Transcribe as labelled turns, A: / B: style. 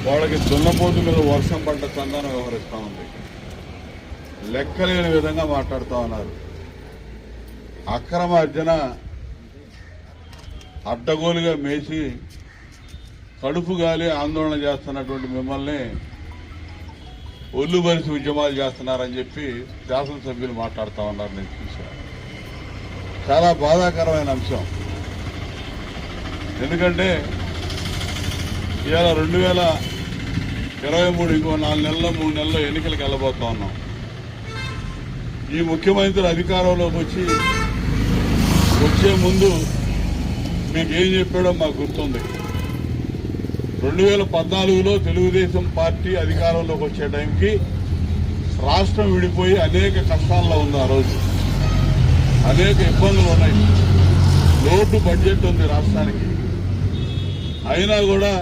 A: వాళ్ళకి దున్నపోతు మీద వర్షం పడ్డ చందనం వ్యవహరిస్తూ ఉంది. లెక్కలేని విధంగా మాట్లాడుతూ ఉన్నారు. అక్రమ అర్జన అడ్డగోలుగా మేసి కడుపు గాలి ఆందోళన చేస్తున్నటువంటి మిమ్మల్ని ఒళ్ళు బరిసి ఉద్యమాలు చేస్తున్నారని చెప్పి శాసనసభ్యులు మాట్లాడుతూ ఉన్నారు. నేను చూశాను. చాలా బాధాకరమైన అంశం. ఎందుకంటే ఇవాళ 2023 ఇంకో 4 నెలల్లో 3 నెలల్లో ఎన్నికలకు వెళ్ళబోతా ఉన్నాం. ఈ ముఖ్యమంత్రి అధికారంలోకి వచ్చే ముందు మీకేం చెప్పాడో మాకు గుర్తుంది. 2014లో తెలుగుదేశం పార్టీ అధికారంలోకి వచ్చే టైంకి రాష్ట్రం విడిపోయి అనేక కష్టాల్లో ఉంది. ఆ రోజు అనేక ఇబ్బందులు ఉన్నాయి. లోటు బడ్జెట్ ఉంది రాష్ట్రానికి. అయినా కూడా